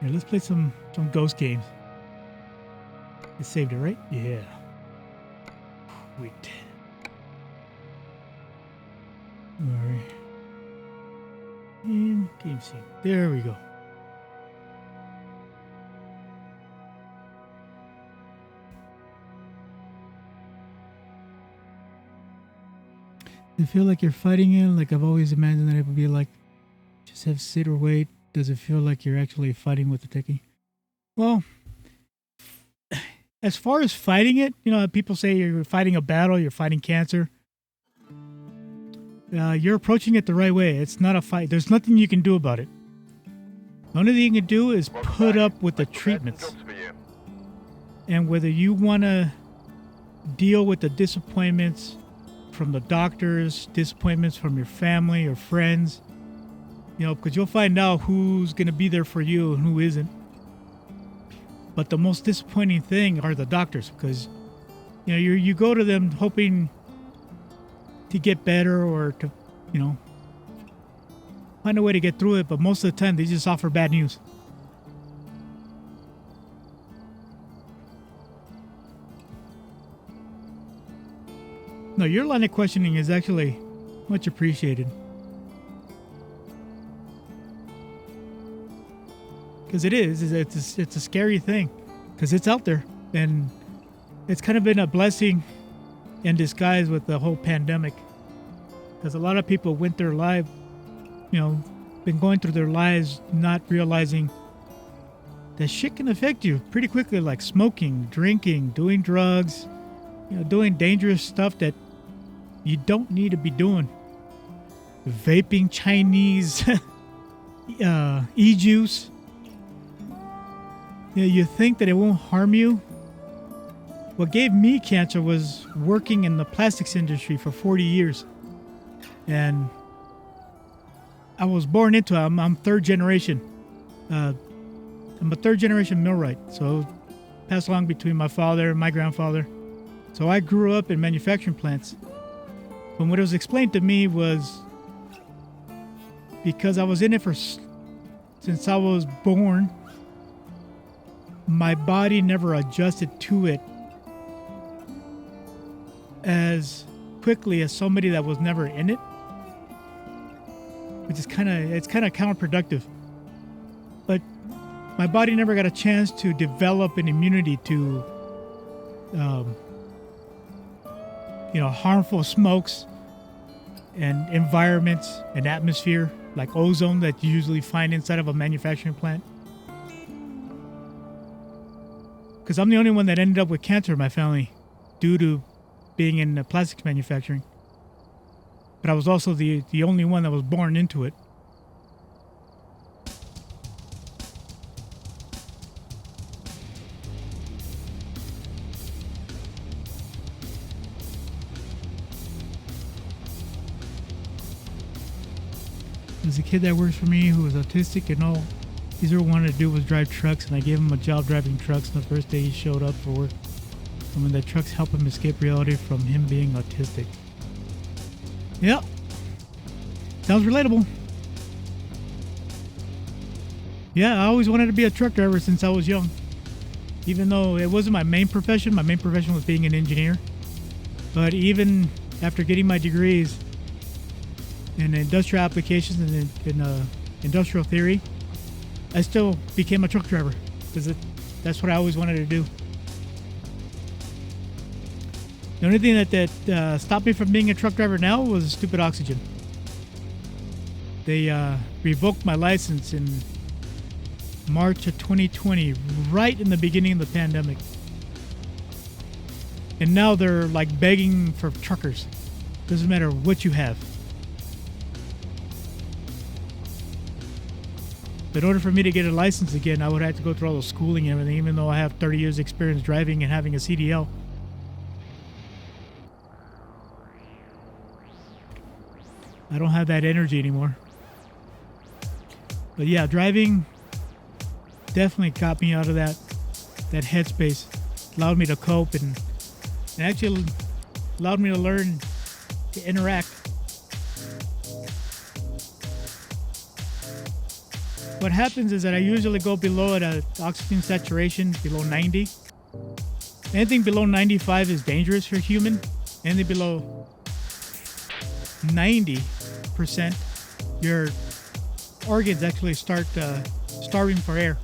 Here, let's play some ghost games. It saved it, right? Yeah. Wait. Alright. And game scene. There we go. Does it feel like you're fighting it? Like I've always imagined that it would be like, just have sit or wait. Does it feel like you're actually fighting with the techie? Well, as far as fighting it, you know, people say you're fighting a battle, you're fighting cancer. You're approaching it the right way. It's not a fight. There's nothing you can do about it. The only thing you can do is put up with the treatments. And whether you want to deal with the disappointments from the doctors, disappointments from your family or friends, you know, because you'll find out who's going to be there for you and who isn't. But the most disappointing thing are the doctors, because, you know, you go to them hoping to get better or to, you know, find a way to get through it. But most of the time, they just offer bad news. No, your line of questioning is actually much appreciated. Because it is. It's a scary thing. Because it's out there. And it's kind of been a blessing in disguise with the whole pandemic. Because a lot of people went their life, you know, been going through their lives not realizing that shit can affect you pretty quickly, like smoking, drinking, doing drugs, you know, doing dangerous stuff that you don't need to be doing. Vaping Chinese e-juice. You know, you think that it won't harm you. What gave me cancer was working in the plastics industry for 40 years. And I was born into it. I'm third generation. I'm a third generation millwright. So passed along between my father and my grandfather. So I grew up in manufacturing plants. But what was explained to me was because I was in it since I was born, my body never adjusted to it as quickly as somebody that was never in it, which is kind of counterproductive. But my body never got a chance to develop an immunity to, you know, harmful smokes and environments and atmosphere like ozone that you usually find inside of a manufacturing plant. Because I'm the only one that ended up with cancer in my family due to being in plastics manufacturing. But I was also the only one that was born into it. There's a kid that works for me who was autistic, and all he ever wanted to do was drive trucks, and I gave him a job driving trucks. And the first day he showed up for work, and when the trucks helped him escape reality from him being autistic. Yep. Sounds relatable. Yeah, I always wanted to be a truck driver since I was young. Even though it wasn't my main profession was being an engineer. But even after getting my degrees in industrial applications and in industrial theory, I still became a truck driver because that's what I always wanted to do. The only thing that stopped me from being a truck driver now was stupid oxygen. They revoked my license in March of 2020, right in the beginning of the pandemic. And now they're like begging for truckers. Doesn't matter what you have. In order for me to get a license again, I would have to go through all the schooling and everything, even though I have 30 years experience driving and having a CDL. I don't have that energy anymore. But yeah, driving definitely got me out of that headspace. Allowed me to cope and actually allowed me to learn to interact. what happens is that I usually go below at a oxygen saturation below 90. Anything below 95 is dangerous for a human. Anything below 90%, your organs actually start starving for air.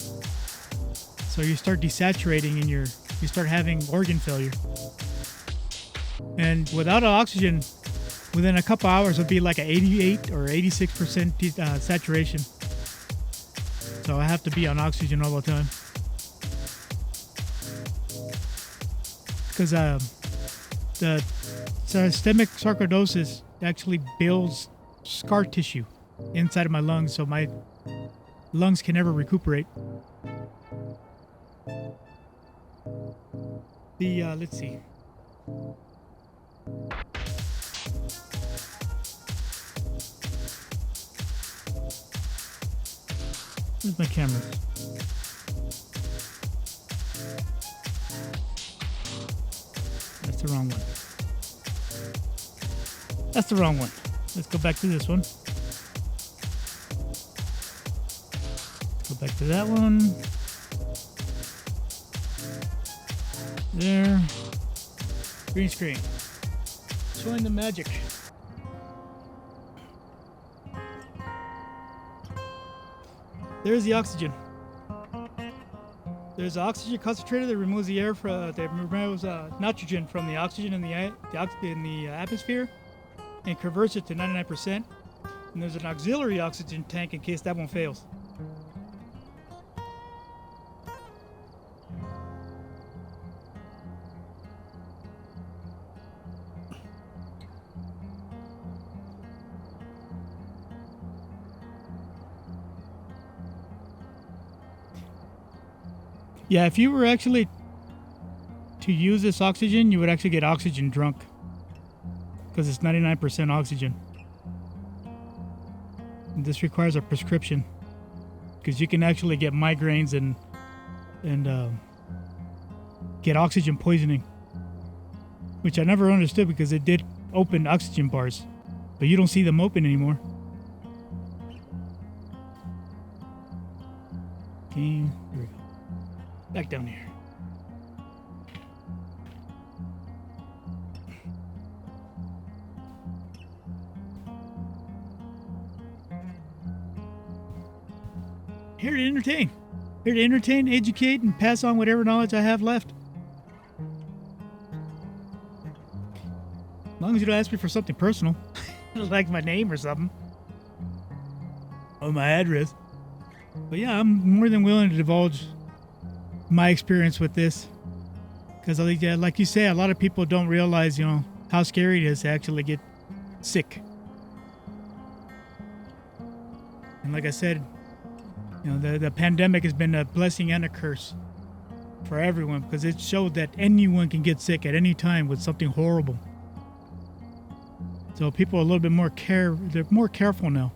So you start desaturating and you start having organ failure. And without oxygen, within a couple hours, it'll be like an 88 or 86% saturation. So I have to be on oxygen all the time. Because the systemic sarcoidosis actually builds scar tissue inside of my lungs, so my lungs can never recuperate. Let's see. Where's my camera? That's the wrong one. That's the wrong one. Let's go back to this one. Go back to that one. There. Green screen. Showing the magic. There's the oxygen. There's an oxygen concentrator that removes the air that removes nitrogen from the oxygen in the atmosphere and converts it to 99%. And there's an auxiliary oxygen tank in case that one fails. Yeah, if you were actually to use this oxygen, you would actually get oxygen drunk because it's 99% oxygen. And this requires a prescription because you can actually get migraines and get oxygen poisoning, which I never understood because it did open oxygen bars, but you don't see them open anymore. Okay, here we go. Back down here. Here to entertain. Here to entertain, educate, and pass on whatever knowledge I have left. As long as you don't ask me for something personal, like my name or something, or my address. But yeah, I'm more than willing to divulge my experience with this, because like you say, a lot of people don't realize, how scary it is to actually get sick. And like I said, the pandemic has been a blessing and a curse for everyone, because it showed that anyone can get sick at any time with something horrible. So people are a little bit more they're more careful now.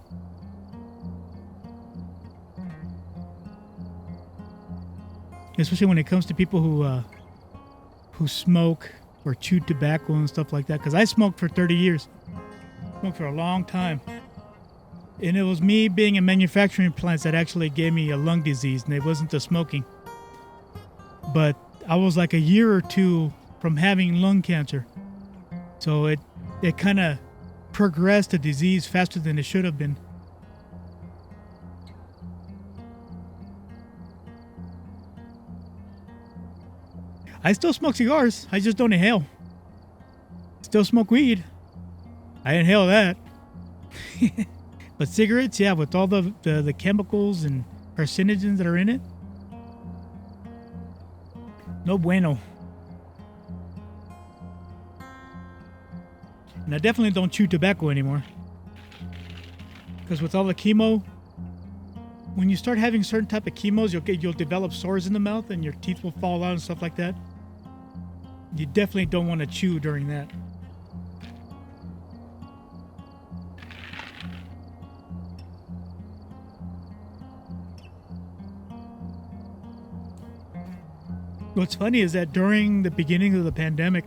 Especially when it comes to people who smoke or chew tobacco and stuff like that. Because I smoked for 30 years. Smoked for a long time. And it was me being in manufacturing plants that actually gave me a lung disease, and it wasn't the smoking. But I was like a year or two from having lung cancer. So it kind of progressed the disease faster than it should have been. I still smoke cigars. I just don't inhale. Still smoke weed. I inhale that. But cigarettes, yeah, with all the chemicals and carcinogens that are in it, no bueno. And I definitely don't chew tobacco anymore. Because with all the chemo, when you start having certain type of chemos, you'll develop sores in the mouth and your teeth will fall out and stuff like that. You definitely don't want to chew during that. What's funny is that during the beginning of the pandemic,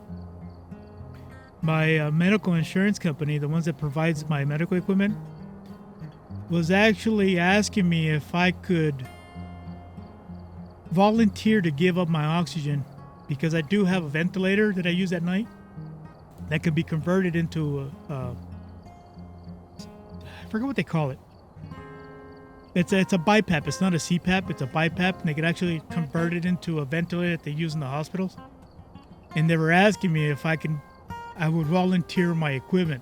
my medical insurance company, the ones that provides my medical equipment, was actually asking me if I could volunteer to give up my oxygen, because I do have a ventilator that I use at night that could be converted into I forget what they call it. It's a BiPAP. It's not a CPAP. It's a BiPAP, and they could actually convert it into a ventilator that they use in the hospitals. And they were asking me if I would volunteer my equipment.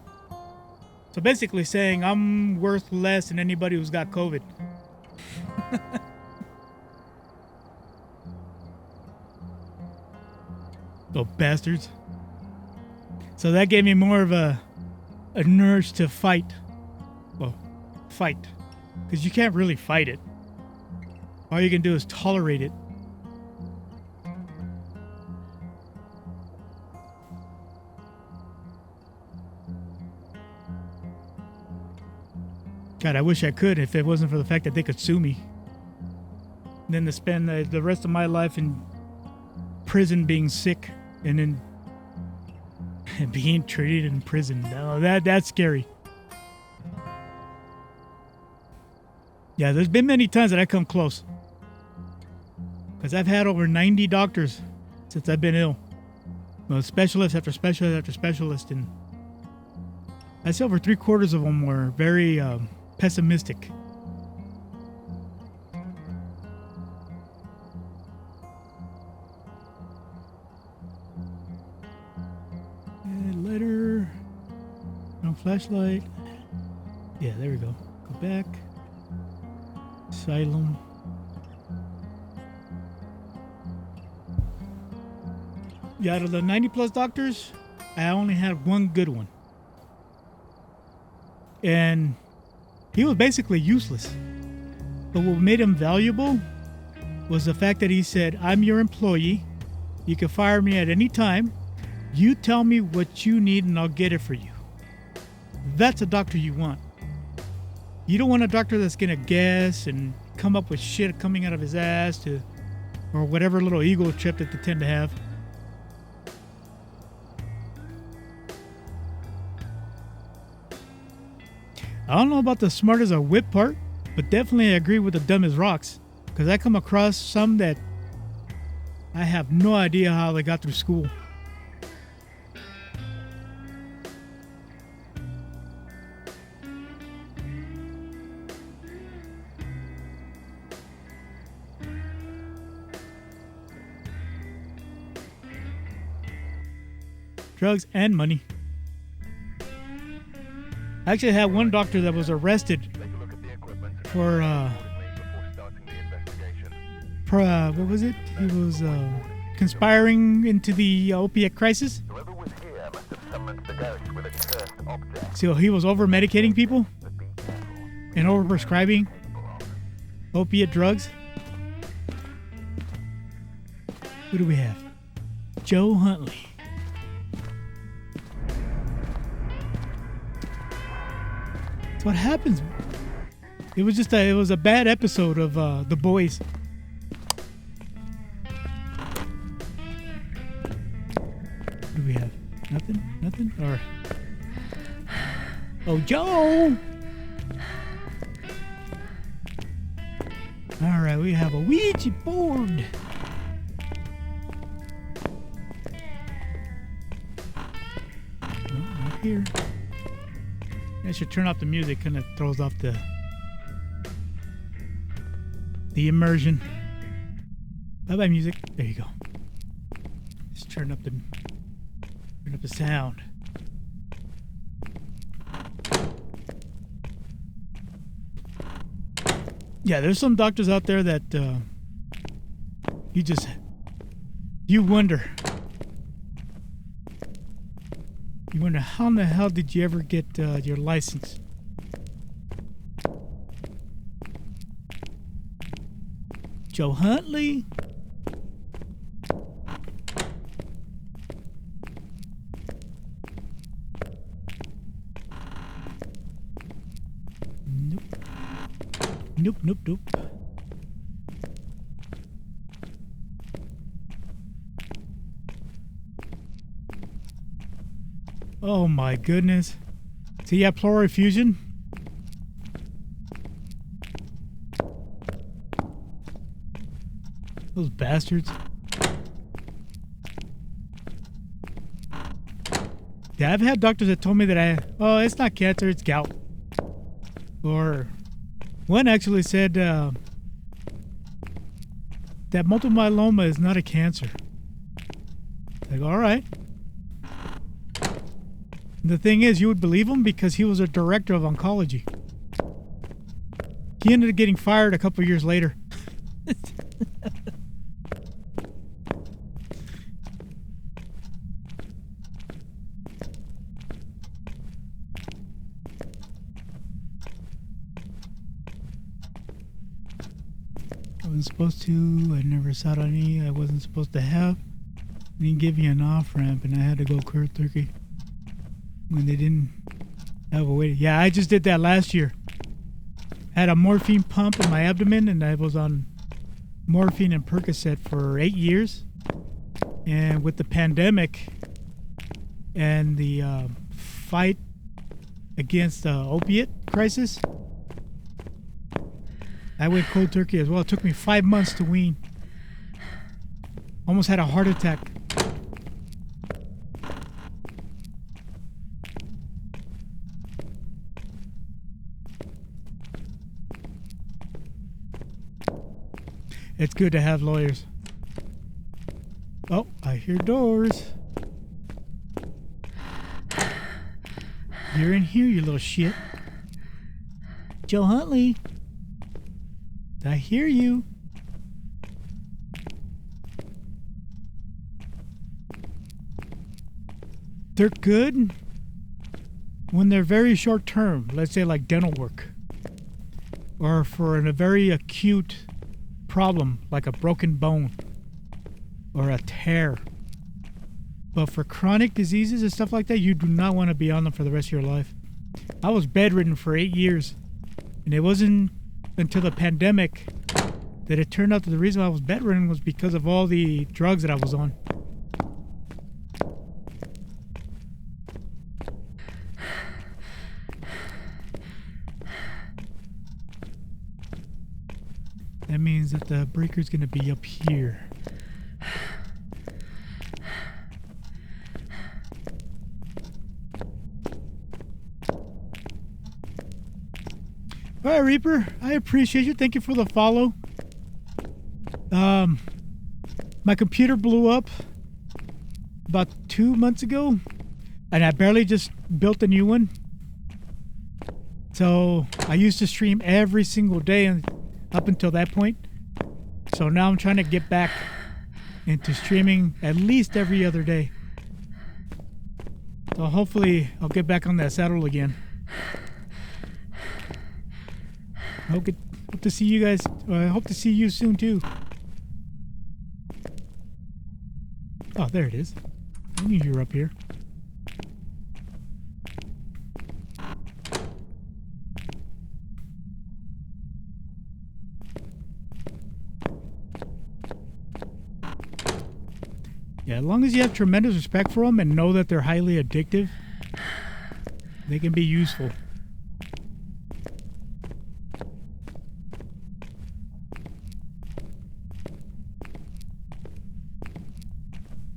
So basically saying I'm worth less than anybody who's got COVID. Oh, bastards. So that gave me more of a urge to fight. Well, fight. Because you can't really fight it. All you can do is tolerate it. God, I wish I could if it wasn't for the fact that they could sue me. And then to spend the rest of my life in prison being sick and then being treated in prison. No, that's scary. Yeah, there's been many times that I come close. Because I've had over 90 doctors since I've been ill. Well, specialist after specialist after specialist. And I'd say over 3/4 of them were very pessimistic. Lighter. No flashlight. Yeah, there we go. Go back. Asylum. Yeah, out of the 90 plus doctors, I only had one good one. And he was basically useless. But what made him valuable was the fact that he said, I'm your employee. You can fire me at any time. You tell me what you need and I'll get it for you. That's a doctor you want. You don't want a doctor that's going to guess and come up with shit coming out of his ass or whatever little ego trip that they tend to have. I don't know about the smart as a whip part, but definitely I agree with the dumb as rocks. Because I come across some that I have no idea how they got through school. Drugs and money. I actually had one doctor that was arrested for what was it? He was conspiring into the opiate crisis. So he was over medicating people and over prescribing opiate drugs. Who do we have? Joe Huntley. What happens? It was a bad episode of The Boys. What do we have? Nothing? Or oh, Joe! All right, we have a Ouija board. Oh, not here. I should turn off the music, kind of throws off the immersion. Bye-bye music. There you go. Just turn up the sound. Yeah, there's some doctors out there that you wonder. You wonder how in the hell did you ever get your license? Joe Huntley? Nope. Oh my goodness. So yeah, pleural effusion. Those bastards. Yeah, I've had doctors that told me that oh, it's not cancer, it's gout. Or one actually said that multiple myeloma is not a cancer. Like, all right. The thing is, you would believe him because he was a director of oncology. He ended up getting fired a couple years later. I wasn't supposed to. I never sat on any I wasn't supposed to have. They didn't give me an off-ramp, and I had to go cold turkey when they didn't have a way to... Yeah, I just did that last year. I had a morphine pump in my abdomen, and I was on morphine and Percocet for 8 years. And with the pandemic and the fight against the opiate crisis, I went cold turkey as well. It took me 5 months to wean. Almost had a heart attack. It's good to have lawyers. Oh, I hear doors. You're in here, you little shit. Joe Huntley. I hear you. They're good when they're very short term. Let's say like dental work. Or for a very acute problem like a broken bone or a tear. But for chronic diseases and stuff like that, you do not want to be on them for the rest of your life. I was bedridden for 8 years, and it wasn't until the pandemic that it turned out that the reason I was bedridden was because of all the drugs that I was on. That means that the breaker's going to be up here. All right, Reaper. I appreciate you. Thank you for the follow. My computer blew up about 2 months ago, and I barely just built a new one. So I used to stream every single day and up until that point. So now I'm trying to get back into streaming at least every other day. So hopefully I'll get back on that saddle again. I hope to see you guys. I hope to see you soon too. Oh, there it is. I knew you were up here. Yeah, as long as you have tremendous respect for them and know that they're highly addictive, they can be useful.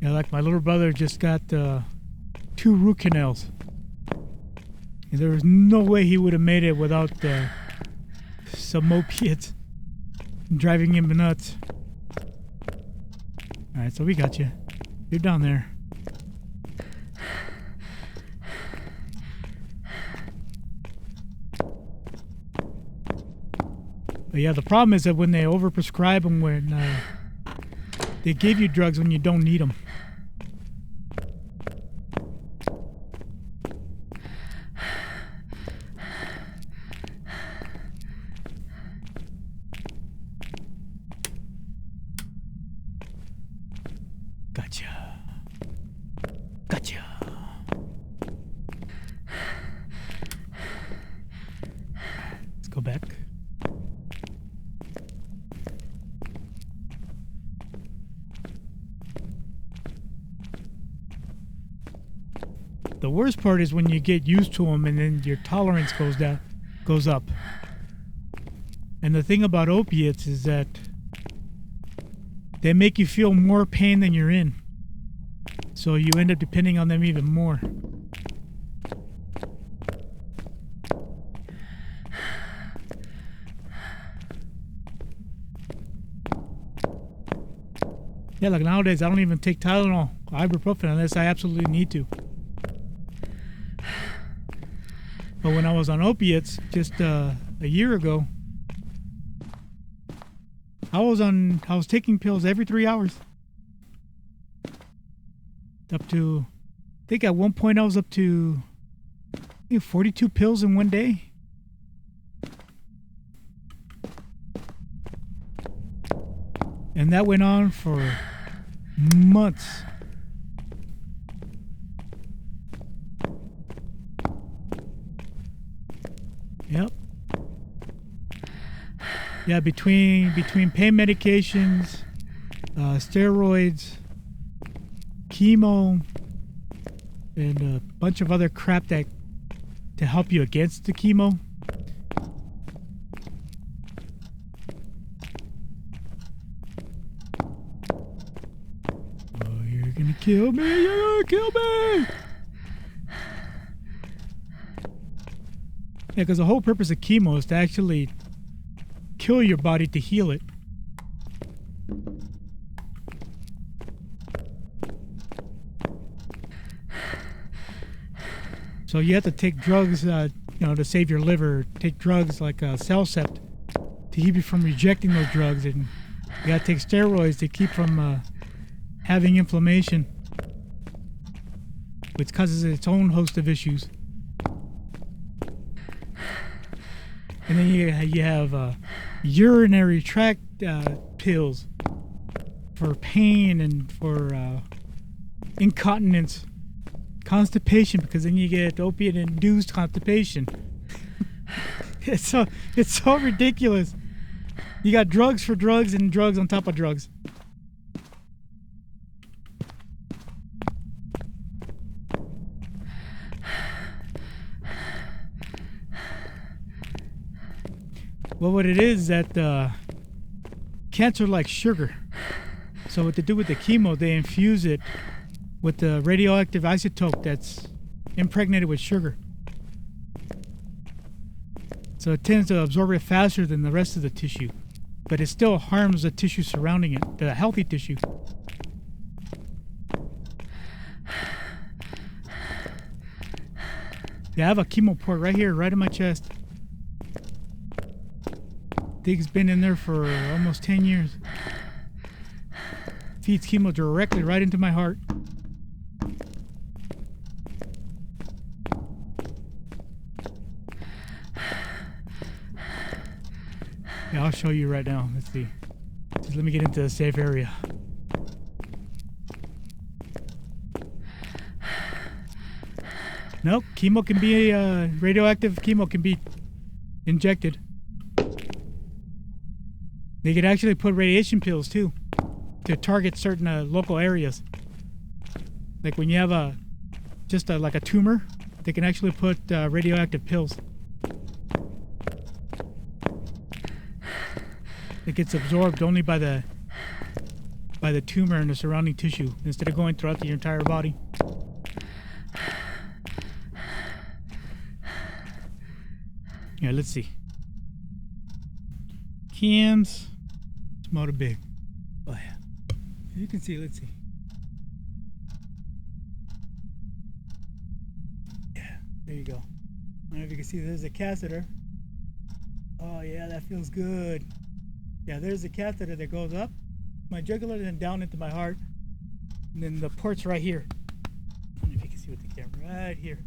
Yeah, like my little brother just got 2 root canals. And there was no way he would have made it without some opiates driving him nuts. Alright, so we got you. You're down there. But yeah, the problem is that when they overprescribe them, when they give you drugs when you don't need them. Gotcha. Let's go back. The worst part is when you get used to them and then your tolerance goes up. And the thing about opiates is that they make you feel more pain than you're in. So you end up depending on them even more. Yeah, like nowadays I don't even take Tylenol, ibuprofen unless I absolutely need to. But when I was on opiates just a year ago, I was taking pills every 3 hours. Up to, I think at one point I was up to 42 pills in one day. And that went on for months. Yep. Yeah, between pain medications, steroids, chemo, and a bunch of other crap that to help you against the chemo. Oh, you're gonna kill me! You're gonna kill me! Yeah, because the whole purpose of chemo is to actually kill your body to heal it. So you have to take drugs, to save your liver. Take drugs like Celcept to keep you from rejecting those drugs, and you got to take steroids to keep from having inflammation, which causes its own host of issues. And then you have urinary tract pills for pain and for incontinence, constipation, because then you get opiate-induced constipation. It's so ridiculous. You got drugs for drugs and drugs on top of drugs. Well, what it is that cancer likes sugar. So what they do with the chemo, they infuse it with the radioactive isotope that's impregnated with sugar. So it tends to absorb it faster than the rest of the tissue. But it still harms the tissue surrounding it, the healthy tissue. Yeah, I have a chemo port right here, right in my chest. Thing's been in there for almost 10 years. Feeds chemo directly right into my heart. Yeah, I'll show you right now. Let's see. Just let me get into a safe area. Nope, chemo can be radioactive chemo can be injected. They could actually put radiation pills too to target certain local areas. Like when you have like a tumor, they can actually put radioactive pills. It gets absorbed only by the tumor and the surrounding tissue instead of going throughout your entire body. Yeah, let's see. Cams, small to big. Oh yeah, you can see. Let's see. Yeah, there you go. I don't know if you can see. There's a catheter. Oh yeah, that feels good. Yeah, there's a catheter that goes up my jugular and then down into my heart, and then the port's right here. I don't know if you can see with the camera right here.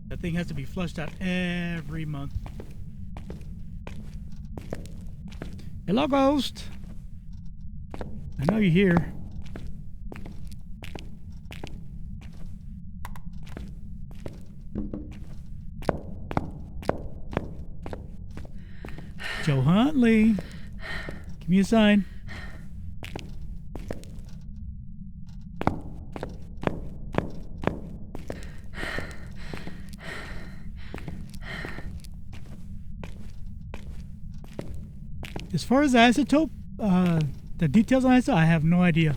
That thing has to be flushed out every month. Hello, Ghost. I know you're here. Joe Huntley. Give me a sign. As far as the isotope, the details on isotope, I have no idea.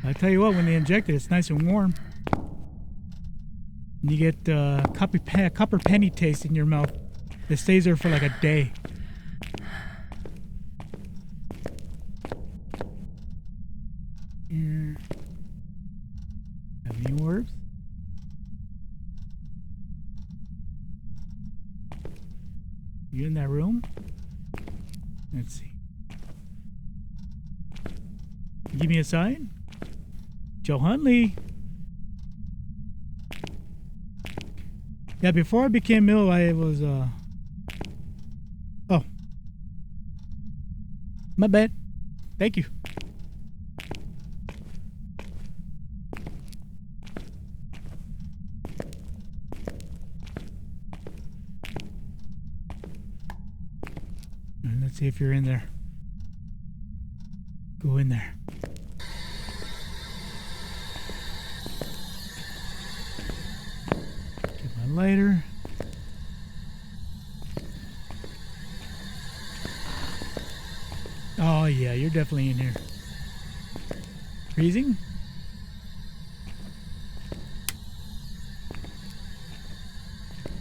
I tell you what, when they inject it, it's nice and warm. And you get copper penny taste in your mouth. It stays there for like a day. Here. Have any orbs? You in that room? Let's see. Give me a sign. Joe Huntley. Yeah, before I became ill, I was, oh. My bad. Thank you. And let's see if you're in there. Go in there. Lighter. Oh yeah, you're definitely in here. Freezing?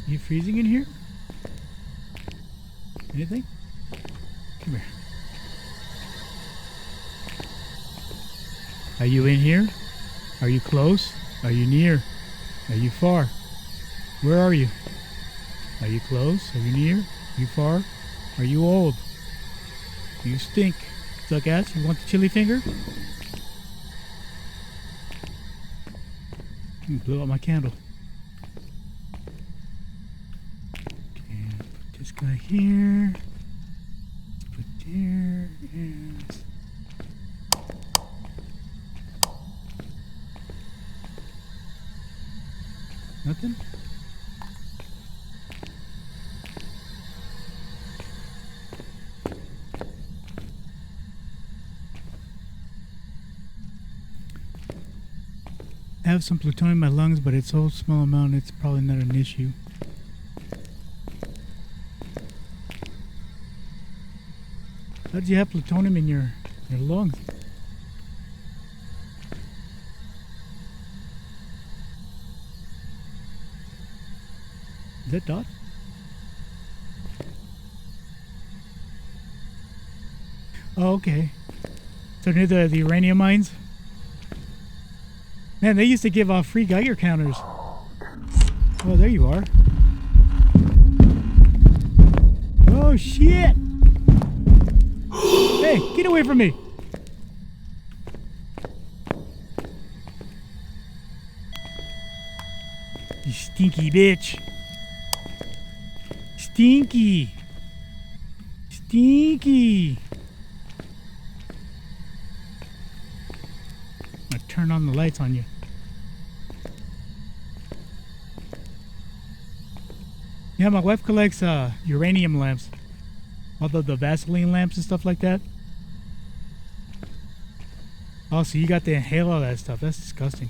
You freezing in here? Anything? Come here. Are you in here? Are you close? Are you near? Are you far? Where are you? Are you close? Are you near? Are you far? Are you old? You stink. Suck ass? You want the chili finger? Blew out my candle. Okay, put this guy here. Put there and nothing. I have some plutonium in my lungs, but it's so small amount it's probably not an issue. How did you have plutonium in your lungs? Is that Dot? Oh, okay. So near the uranium mines? Man, they used to give off free Geiger counters. Oh, there you are. Oh, shit! Hey, get away from me! You stinky bitch. Stinky. Stinky. I'm gonna turn on the lights on you. Yeah, my wife collects uranium lamps. All the Vaseline lamps and stuff like that. Oh, so you got to inhale all that stuff. That's disgusting.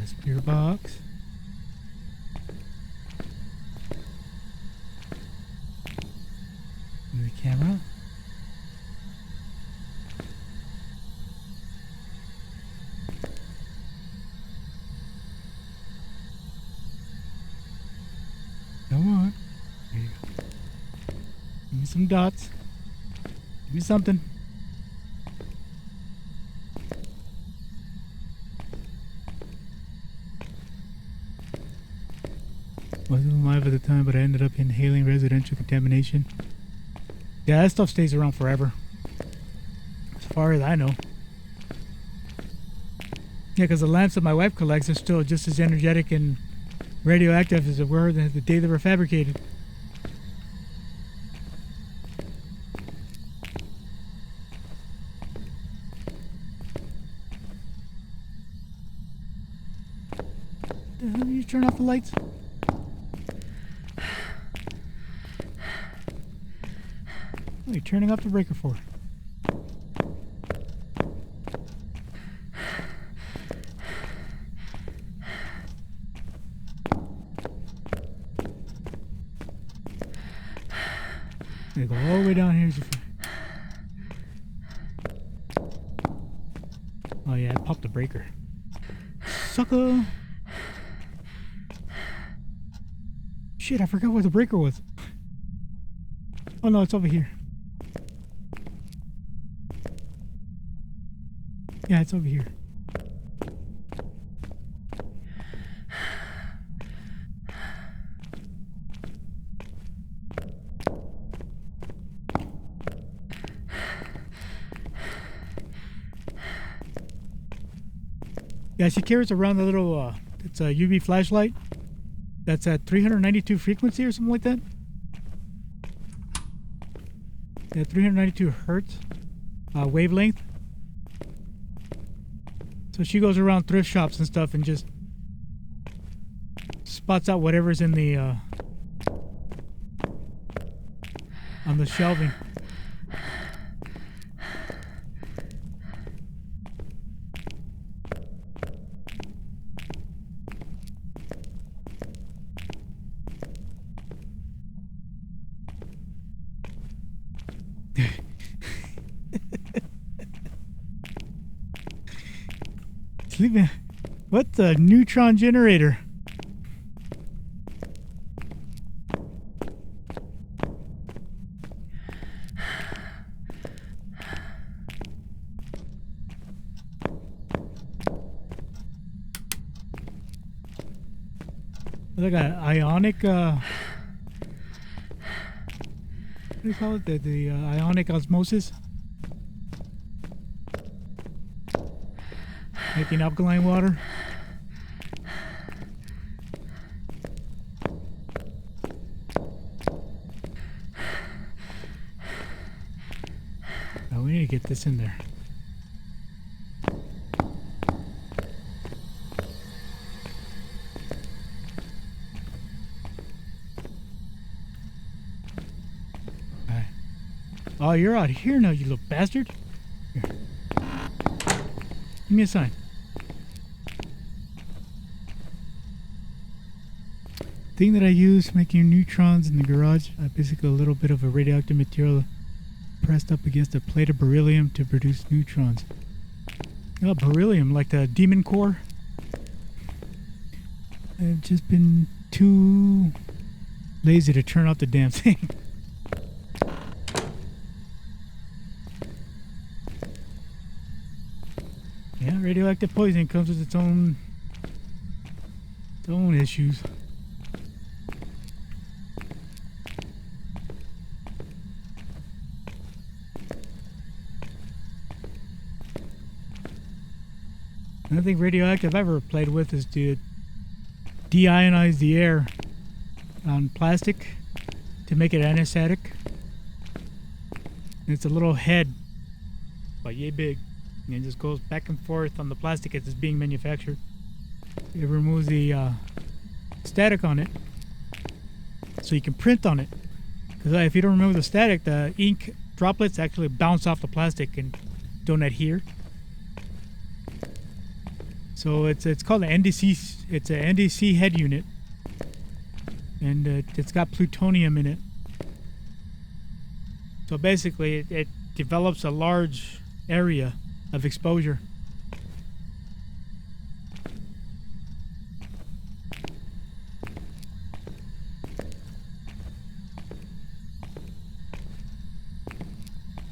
Spear box. And the camera. Come on. There you go. Give me some dots. Give me something. Wasn't alive at the time, but I ended up inhaling residential contamination. Yeah, that stuff stays around forever. As far as I know. Yeah, because the lamps that my wife collects are still just as energetic and radioactive as they were the day they were fabricated. The hell, you turn off the lights? What are you turning off the breaker for? I'm gonna go all the way down here. Oh yeah, I popped the breaker. Sucker! Shit, I forgot where the breaker was. Oh no, it's over here. Yeah, it's over here. Yeah, she carries around a little, it's a UV flashlight that's at 392 frequency or something like that. Yeah, 392 hertz wavelength. So she goes around thrift shops and stuff and just spots out whatever's in the, on the shelving. Sleeping. What the neutron generator? Like an ionic, what do you call it? The ionic osmosis? Making alkaline water. Oh, we need to get this in there. Alright. Oh, you're out here now, you little bastard. Here. Give me a sign. Thing that I use making neutrons in the garage, basically a little bit of a radioactive material pressed up against a plate of beryllium to produce neutrons. Oh, beryllium, like the demon core. I've just been too lazy to turn off the damn thing. Yeah, radioactive poisoning comes with its own issues. Nothing radioactive I've ever played with is to deionize the air on plastic to make it anesthetic. And it's a little head, about yay big, and it just goes back and forth on the plastic as it's being manufactured. It removes the static on it, so you can print on it. Because if you don't remove the static, the ink droplets actually bounce off the plastic and don't adhere. So it's called an NDC. It's an NDC head unit, and it's got plutonium in it. So basically, it develops a large area of exposure.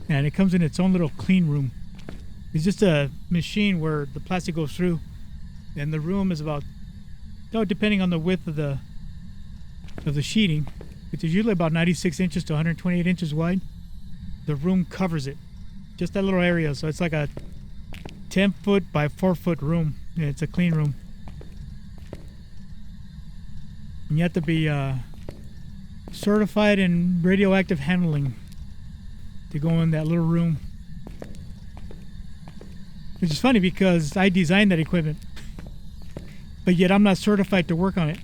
And it comes in its own little clean room. It's just a machine where the plastic goes through. And the room is about, depending on the width of the sheeting, which is usually about 96 inches to 128 inches wide, the room covers it. Just that little area. So it's like a 10-foot by 4-foot room. Yeah, it's a clean room. And you have to be certified in radioactive handling to go in that little room. Which is funny because I designed that equipment. but yet I'm not certified to work on it.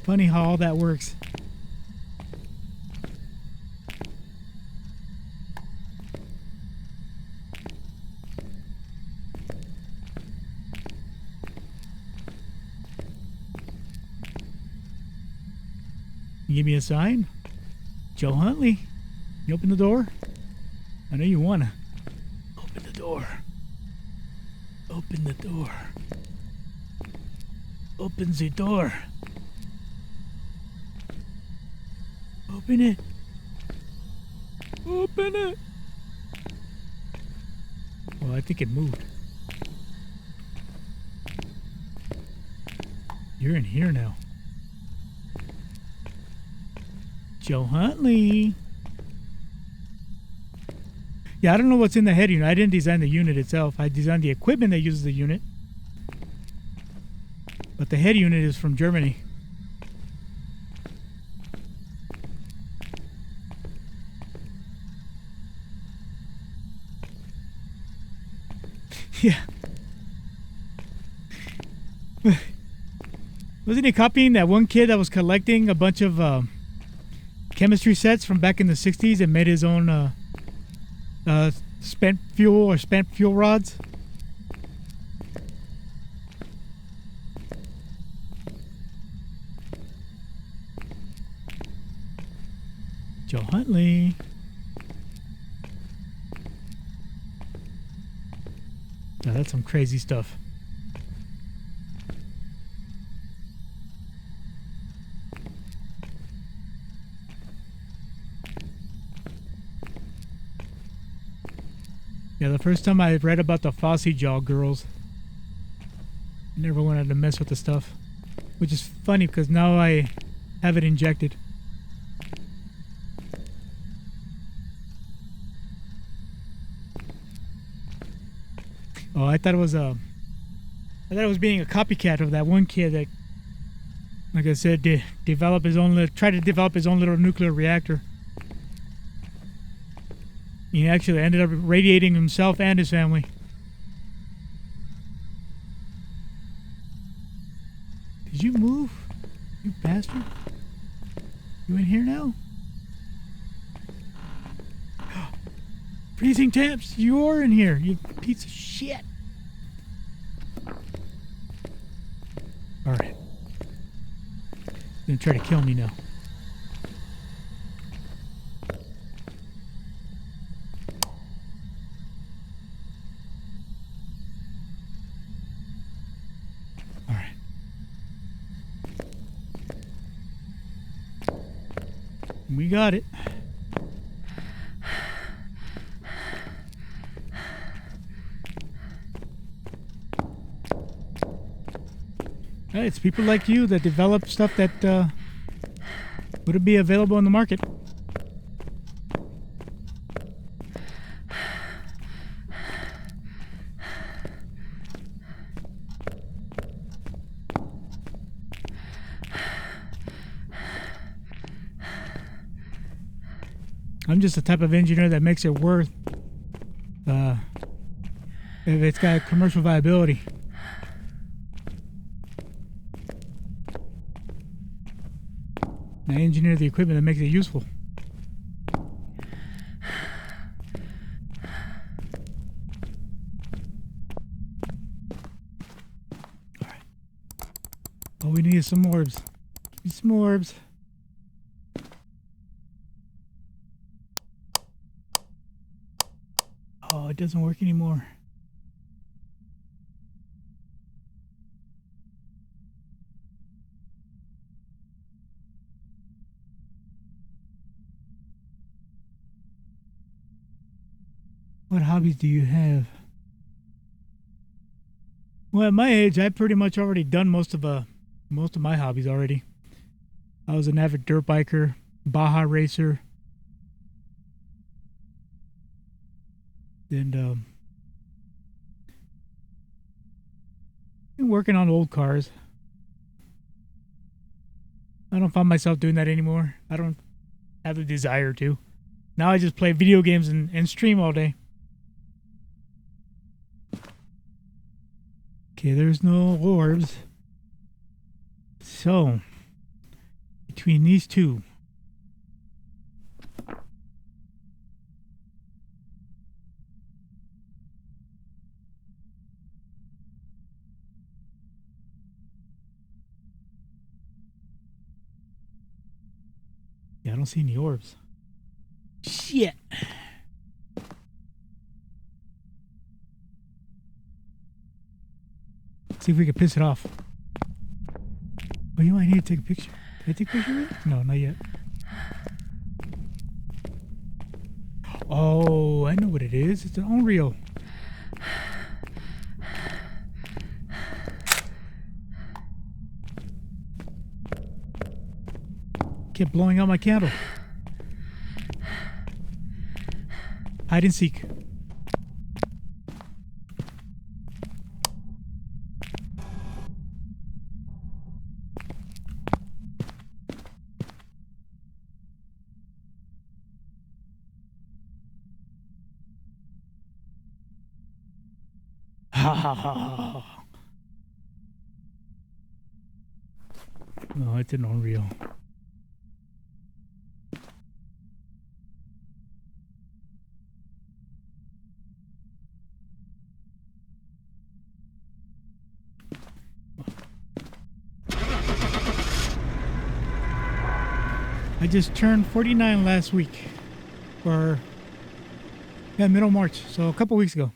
Funny how all that works. You give me a sign? Joe Huntley, you open the door? I know you wanna. Open the door. Open the door. Open the door. Open it. Open it. Well, I think it moved. You're in here now. Joe Huntley. Yeah, I don't know what's in the head unit. I didn't design the unit itself. I designed the equipment that uses the unit. But the head unit is from Germany. Yeah. Wasn't he copying that one kid that was collecting a bunch of chemistry sets from back in the 60s and made his own spent fuel rods? Joe Huntley. Now that's some crazy stuff. Yeah, the first time I read about the Fossey Jaw girls, I never wanted to mess with the stuff. Which is funny because now I have it injected. Oh, I thought it was being a copycat of that one kid that, like I said, tried to develop his own little nuclear reactor. He actually ended up radiating himself and his family. Did you move? You bastard. You in here now? Freezing temps! You're in here, you piece of shit! Alright. Gonna try to kill me now. Alright. We got it. It's people like you that develop stuff that wouldn't be available in the market. I'm just the type of engineer that makes it worth if it's got commercial viability. I engineer the equipment that makes it useful. Alright. All we need is some orbs. Give me some orbs. Oh, it doesn't work anymore. What hobbies do you have? Well, at my age, I've pretty much already done most of my hobbies already. I was an avid dirt biker, Baja racer, and been working on old cars. I don't find myself doing that anymore. I don't have the desire to. Now I just play video games and stream all day. Okay, there's no orbs. So, between these two. Yeah, I don't see any orbs. Shit. See if we can piss it off. Oh, you might need to take a picture. Can I take a picture of it? No, not yet. Oh, I know what it is. It's an Unreal. Kept blowing out my candle. Hide and seek. Ha ha ha ha. No, it's an Unreal. I just turned 49 last week, or yeah, middle March, so a couple weeks ago.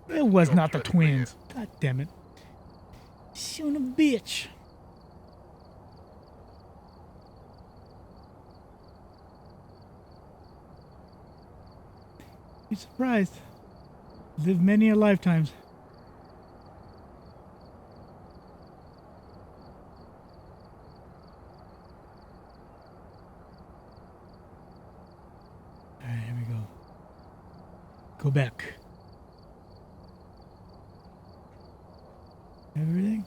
It was not the twins. God damn it. Son of a bitch. You're surprised. Lived many a lifetimes. Alright, here we go. Go back. Everything?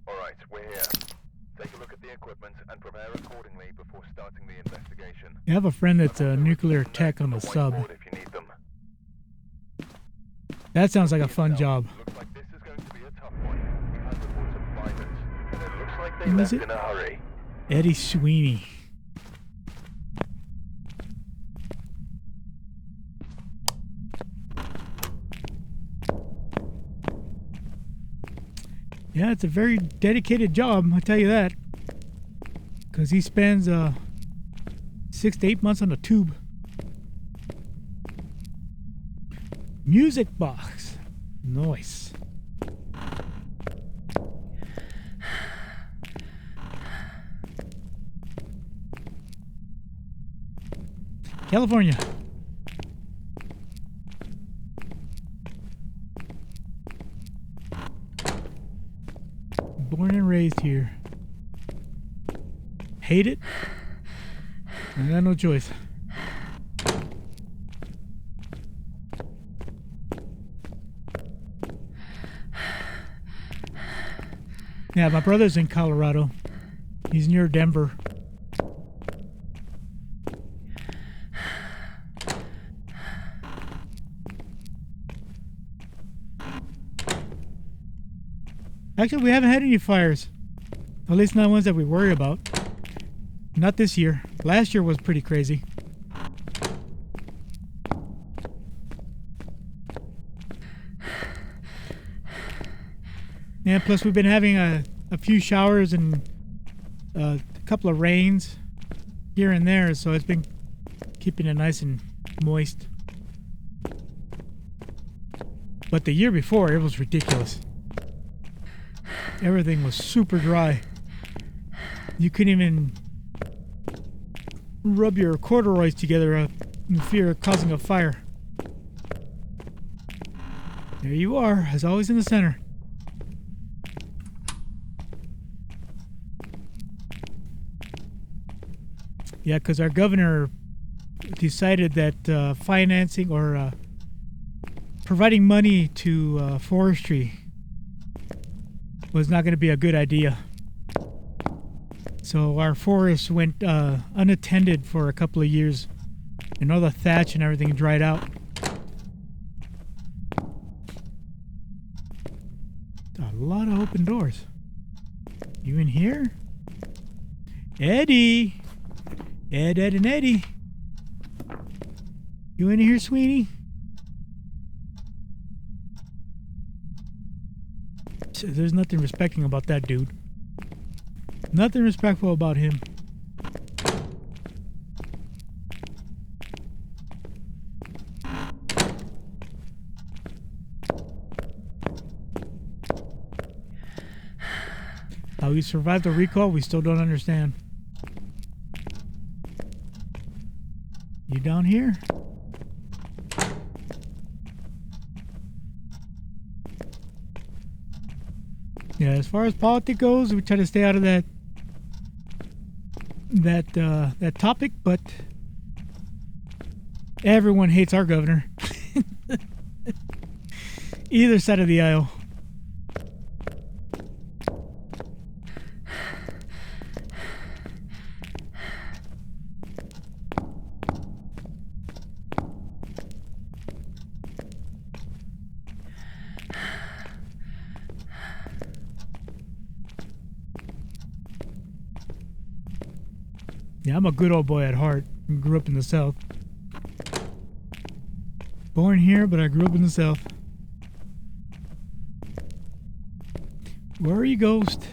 Alright, we're here. Take a look at the equipment and prepare accordingly before starting the investigation. I have a friend that's a nuclear tech on the sub. If you need them. That sounds like a fun job. Looks like this is going to be a tough one. We had reports of violence, and it looks like they Who left is it? in a hurry. Eddie Sweeney. Yeah, it's a very dedicated job, I'll tell you that. Because he spends 6 to 8 months on a tube. Music box. Nice. California. Born and raised here. Hate it? I got no choice. Yeah, my brother's in Colorado. He's near Denver. Actually, we haven't had any fires. At least not ones that we worry about. Not this year. Last year was pretty crazy. Yeah, plus we've been having a few showers and a couple of rains here and there, so it's been keeping it nice and moist. But the year before, it was ridiculous. Everything was super dry. You couldn't even rub your corduroys together in fear of causing a fire. There you are, as always in the center. Yeah, because our governor decided that financing or providing money to forestry was not going to be a good idea. So our forest went unattended for a couple of years, and all the thatch and everything dried out. A lot of open doors. You in here? Eddie! Ed, and Eddie. You in here, Sweeney? So there's nothing respecting about that dude. Nothing respectful about him. How he survived the recall, we still don't understand. You down here? Yeah, as far as politics goes, we try to stay out of that topic, but everyone hates our governor. Either side of the aisle. Yeah, I'm a good old boy at heart. I grew up in the South. Born here, but I grew up in the South. Where are you, Ghost?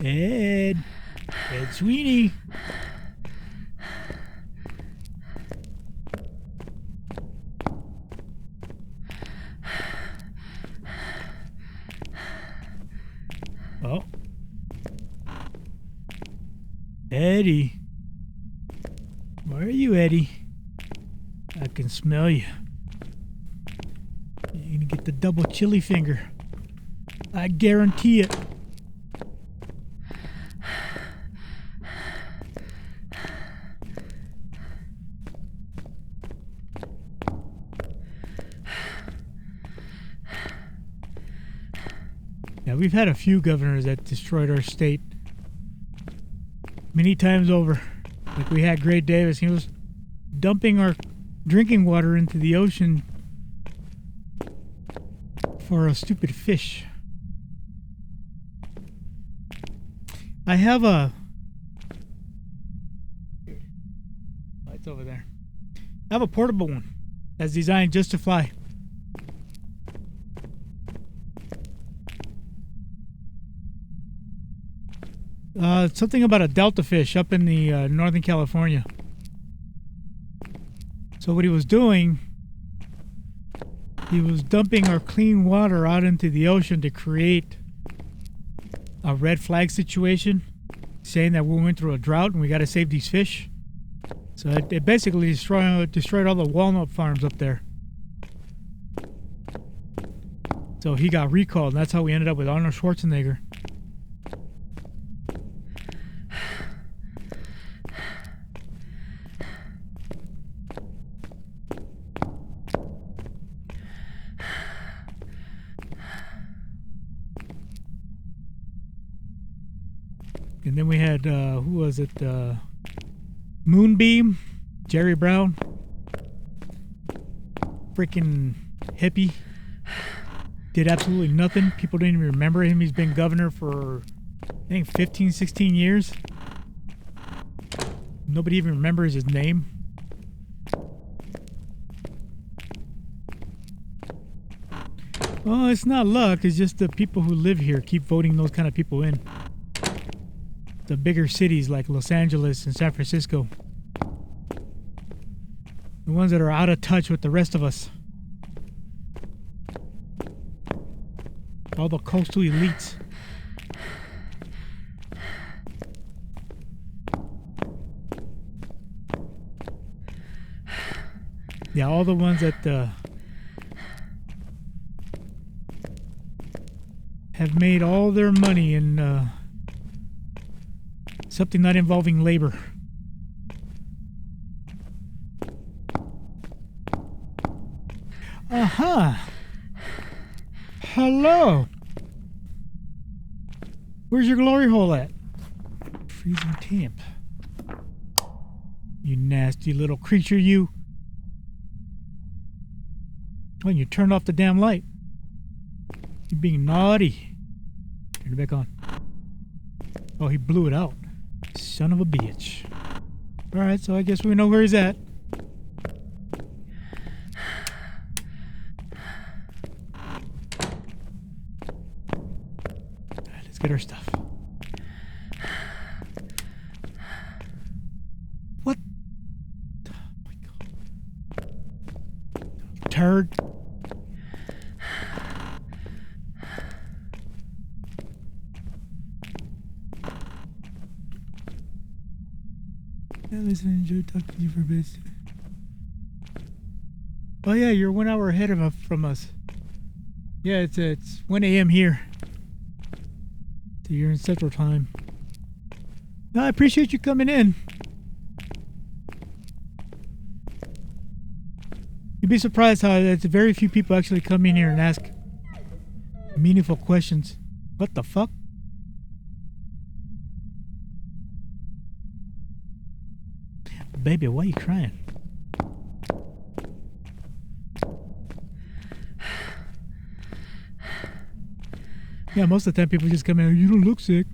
Ed Sweeney. Oh. Eddie. Where are you, Eddie? I can smell you. You're gonna get the double chili finger. I guarantee it. Yeah, we've had a few governors that destroyed our state many times over. Like we had Gray Davis. He was dumping our drinking water into the ocean for a stupid fish. I have a... Oh, it's over there. I have a portable one that's designed just to fly. Something about a delta fish up in the Northern California. So what he was doing, he was dumping our clean water out into the ocean to create a red flag situation, saying that we went through a drought and we got to save these fish. So it basically destroyed all the walnut farms up there. So he got recalled, and that's how we ended up with Arnold Schwarzenegger. And then we had, who was it? Moonbeam, Jerry Brown. Freaking hippie. Did absolutely nothing. People didn't even remember him. He's been governor for, I think, 15, 16 years. Nobody even remembers his name. Well, it's not luck. It's just the people who live here keep voting those kind of people in. The bigger cities like Los Angeles and San Francisco. The ones that are out of touch with the rest of us. All the coastal elites. Yeah, all the ones that have made all their money in Something not involving labor. Hello. Where's your glory hole at? Freezing temp. You nasty little creature, you. Oh, you turned off the damn light. You're being naughty. Turn it back on. Oh, he blew it out. Son of a bitch. Alright, so I guess we know where he's at. Alright, let's get our stuff. What? Oh my god. Turd. Listen, enjoy talking to you for a bit. Oh yeah, you're 1 hour ahead from us. Yeah, it's 1 a.m. here. So you're in Central Time. No, I appreciate you coming in. You'd be surprised how it's very few people actually come in here and ask meaningful questions. What the fuck? Baby, why are you crying? Yeah, most of the time people just come in, you don't look sick.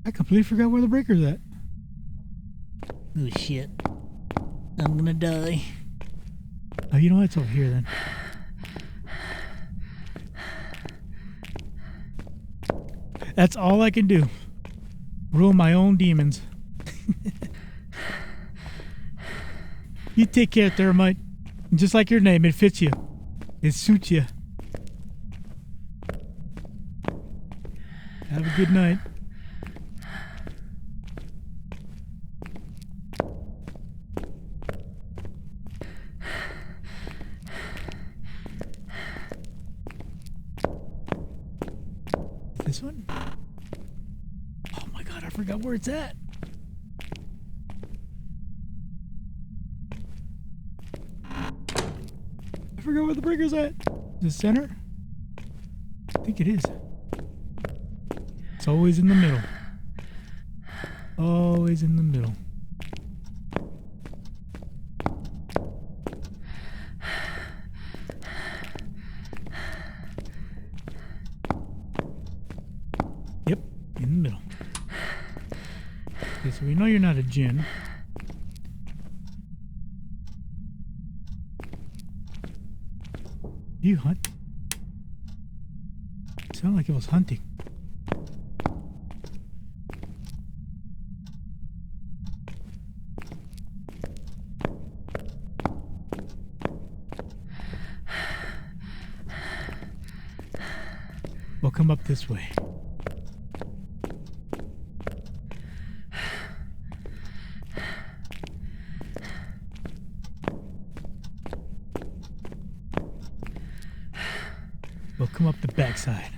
I completely forgot where the breaker's at. Oh shit. I'm gonna die. Oh, you know what? It's over here then. That's all I can do. Rule my own demons. You take care, Thermite. Just like your name, it fits you. It suits you. Have a good night. This one? Oh my god, I forgot where it's at. I forgot where the breaker's at. The center? I think it is. It's always in the middle. Always in the middle. Yep, in the middle. Okay, so we know you're not a djinn. You hunt? It sounded like it was hunting. We'll come up this way. We'll come up the backside.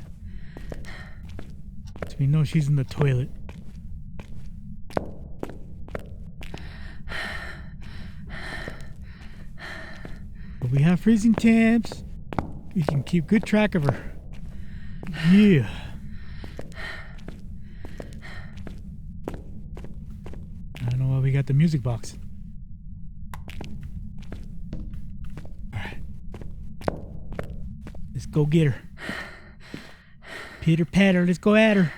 So we know she's in the toilet. But we have freezing temps. We can keep good track of her. Yeah. I don't know why we got the music box. Alright. Let's go get her. Pitter patter, let's go at her.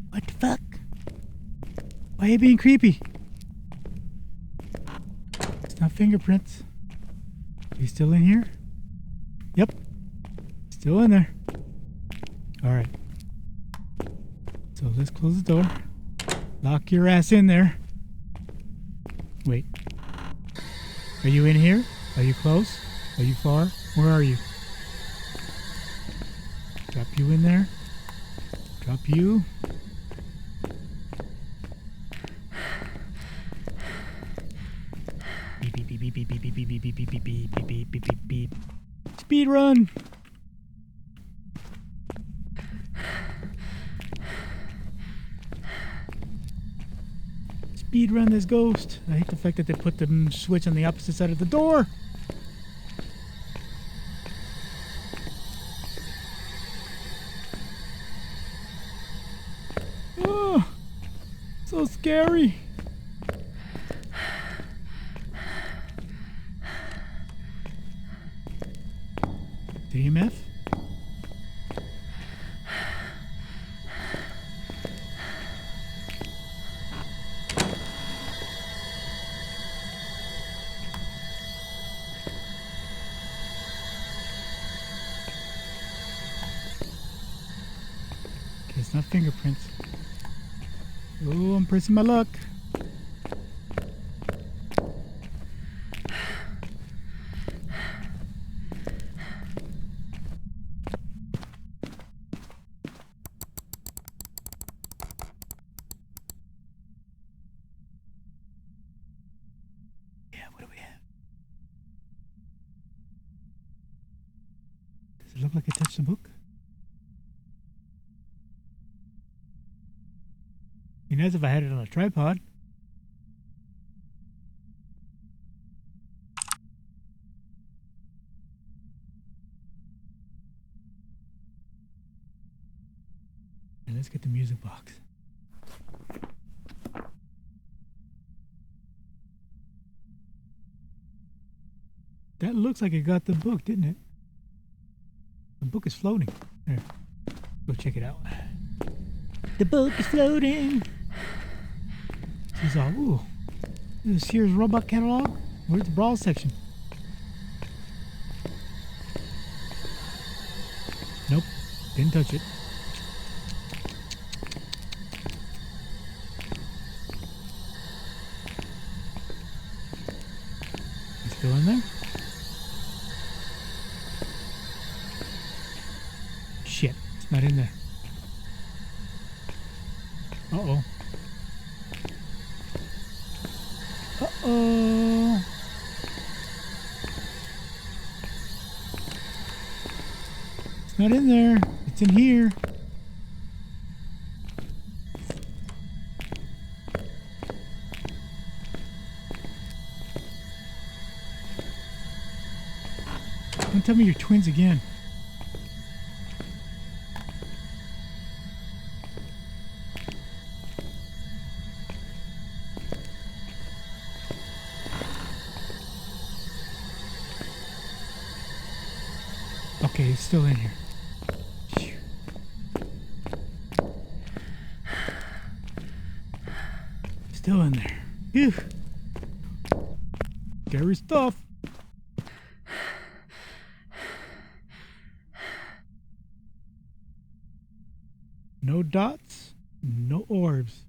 What the fuck? Why are you being creepy? It's not fingerprints. Are you still in here? Yep. Still in there. Alright. So let's close the door. Lock your ass in there. Wait. Are you in here? Are you close? Are you far? Where are you? Drop you in there. Drop you. Beep beep beep beep beep beep beep beep beep beep beep beep beep beep beep beep beep. Speed run. Speed run this ghost. I hate the fact that they put the switch on the opposite side of the door. Oh, so scary. DMF? Okay, it's not fingerprints. Oh, I'm pressing my luck. Yeah, what do we have? Does it look like I touched the book? Be nice if I had it on a tripod. And let's get the music box. That looks like it got the book, didn't it? The book is floating. There. Go check it out. The book is floating. She's all, ooh. This is Sears robot catalog? Where's the brawl section? Nope. Didn't touch it. It's still in there? Shit. It's not in there. Uh-oh. Uh-oh. It's not in there. It's in here. Don't tell me you're twins again. Okay, it's still in here. Phew. Still in there. Phew. Scary stuff. No dots, no orbs.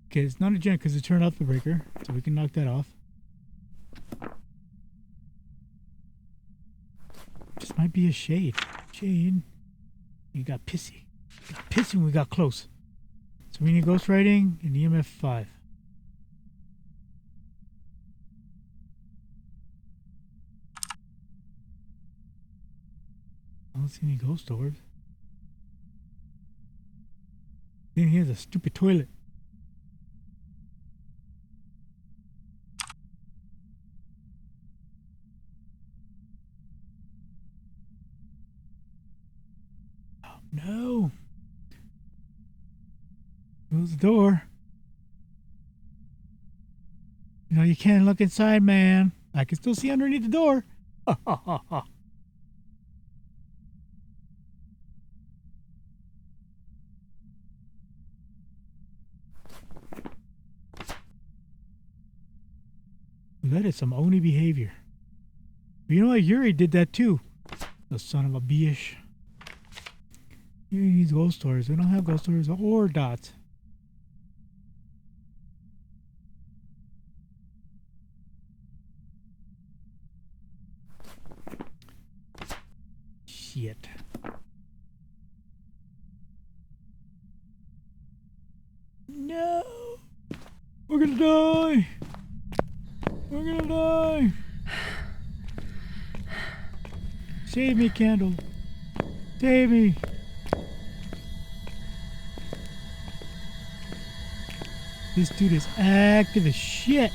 Okay, it's not a gen because it turned off the breaker, so we can knock that off. Just might be a shade. Shade. You got pissy. Got pissy when we got close. So we need ghost writing and EMF 5. I don't see any ghost orbs. Then here's a stupid toilet. No. Close the door. You know, you can't look inside, man. I can still see underneath the door. Ha ha ha ha. That is some Oni behavior. But you know what? Yuri did that too. The son of a bitch. Yuri needs ghost stories. We don't have ghost stories or dots. Shit. No! We're gonna die! We're gonna die! Save me, Candle! Save me! This dude is active as shit!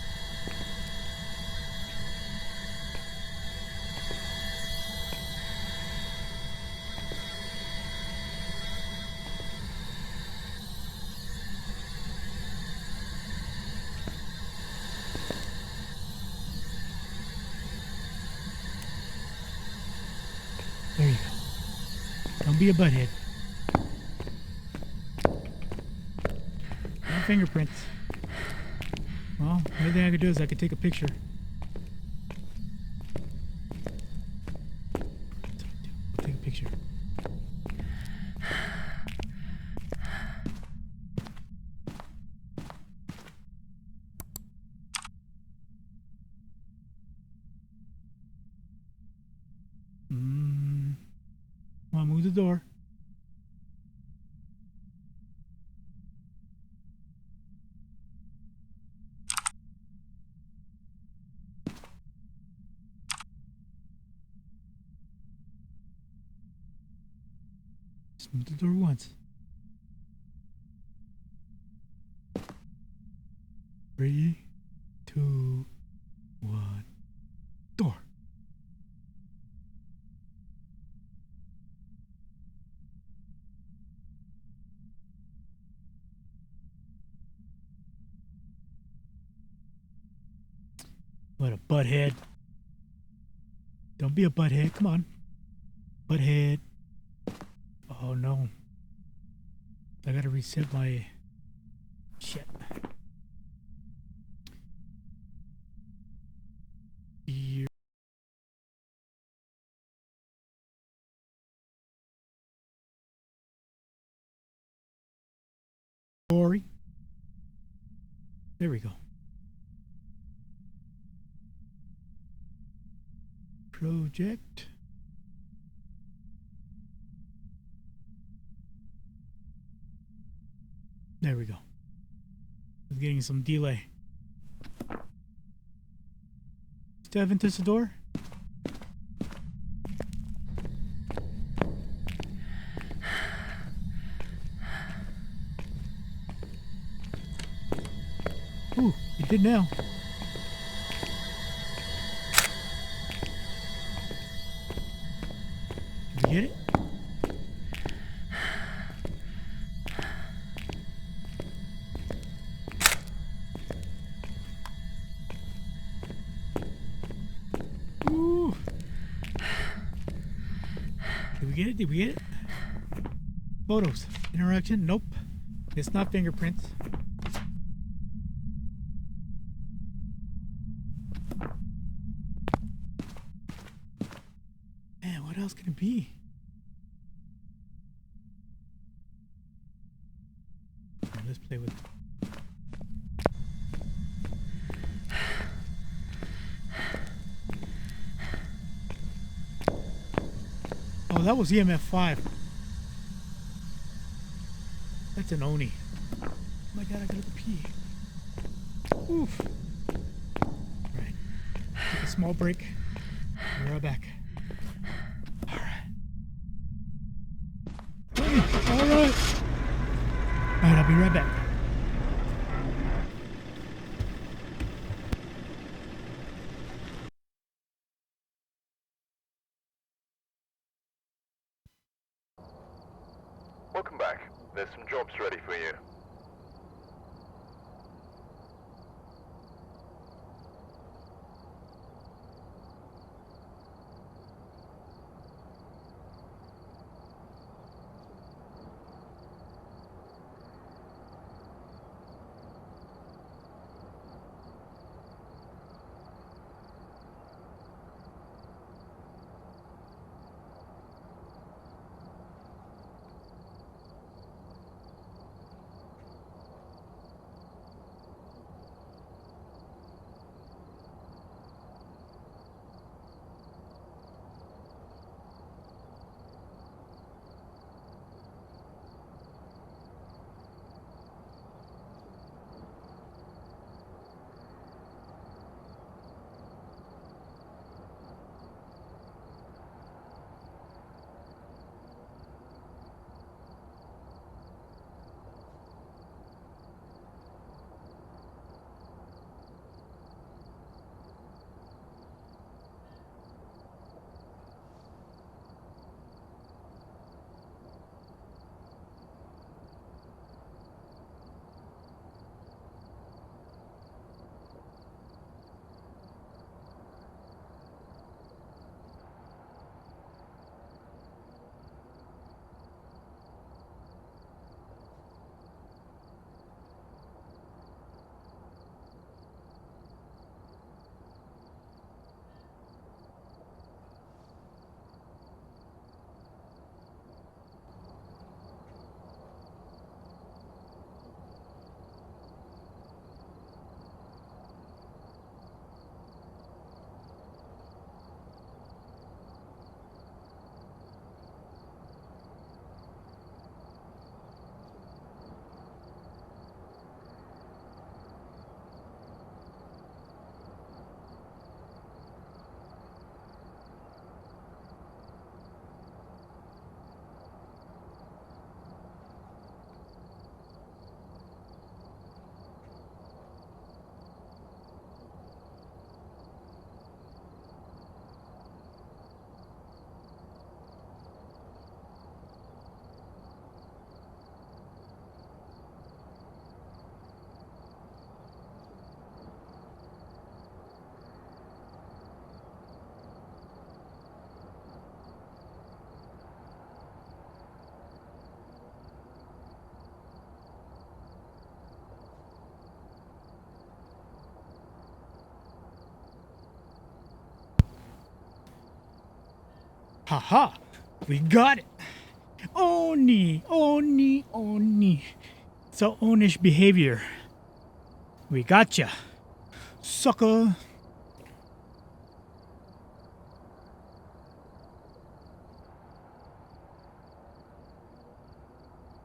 There you go. Don't be a butthead. No fingerprints. Well, the only thing I could do is I could take a picture. Take a picture. Come on, move the door. Just move the door once. 3, 2, 1. Door. What a butthead. Don't be a butthead. Come on. Butthead. Oh no. I gotta reset my shit. Here. Sorry. There we go. Project. There we go. It's getting some delay. Step into the door. Ooh, it did now. Did we get it? Ooh. Did we get it? Did we get it? Photos. Interaction? Nope. It's not fingerprints. Man, what else can it be? Right, let's play with it. Oh, that was EMF 5. That's an Oni. Oh my god, I gotta go pee. Oof. Right. Take a small break. We're right back. Alright. Alright. Alright, I'll be right back. Welcome back. There's some jobs ready for you. Haha! We got it! Oni! Oni! Oni! So ownish behavior. We gotcha! Sucker!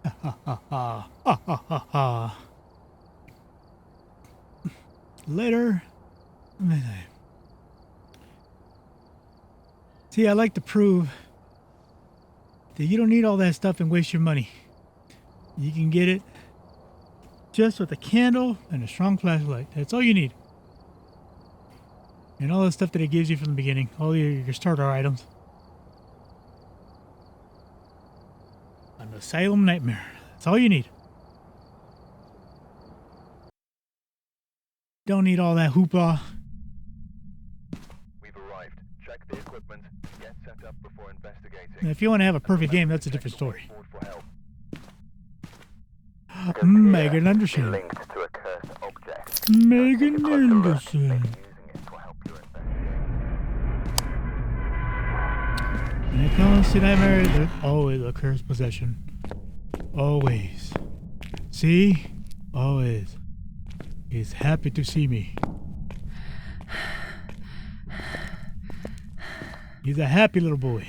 Ha ha ha ha ha ha ha. Later. See, I like to prove that you don't need all that stuff and waste your money. You can get it just with a candle and a strong flashlight. That's all you need. And all the stuff that it gives you from the beginning. All your starter items. An asylum nightmare. That's all you need. Don't need all that hoopla. We've arrived. Check the equipment. Get set up before investigating. Now, if you want to have a perfect game, that's a different story. For help. Megan Anderson. Linked to a cursed object. Megan Anderson. Using it to help your investigation. When it comes to nightmare, there's always a cursed possession. Always. See? Always. He's happy to see me. He's a happy little boy.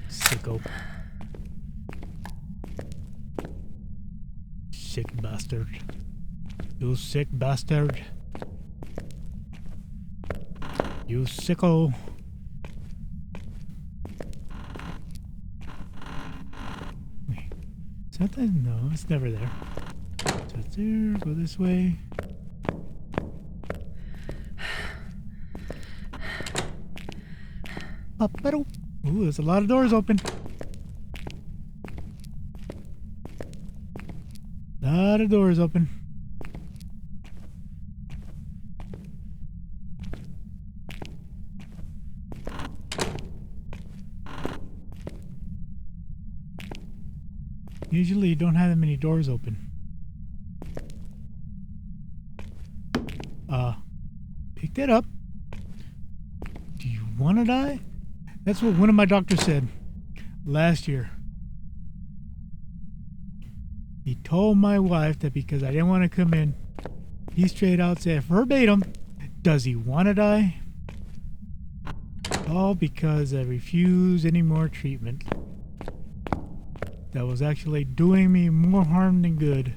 Sicko. Sick bastard. You sick bastard. You sicko. Wait. Is that the... No, it's never there. So it's there. Go this way. Ooh, there's a lot of doors open. Lot of doors open. Usually you don't have that many doors open. Pick that up. Do you want to die? That's what one of my doctors said last year. He told my wife that because I didn't want to come in, he straight out said verbatim, does he want to die? All because I refused any more treatment. That was actually doing me more harm than good.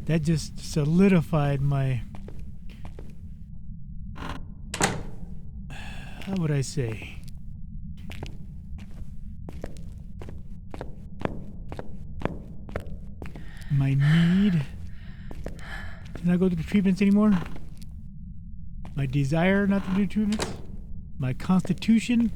That just solidified my... How would I say? My need to not go through treatments anymore. My desire not to do treatments. My constitution.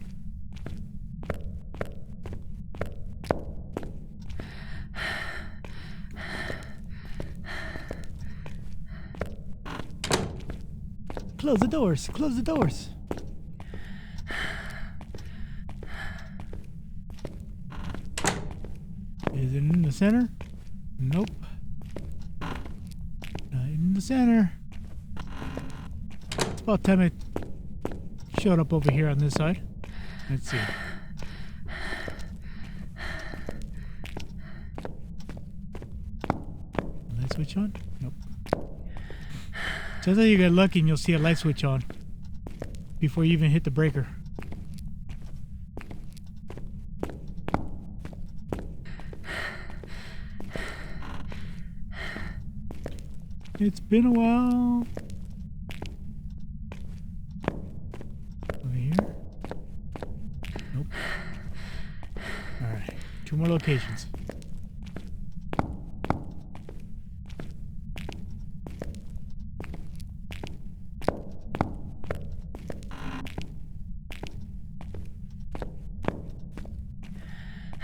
Close the doors. Close the doors. Is it in the center? Nope. Not in the center. It's about time it showed up over here on this side. Let's see. Light switch on? Nope. Sounds like you get lucky and you'll see a light switch on before you even hit the breaker. It's been a while. Over here? Nope. Alright. 2 more locations.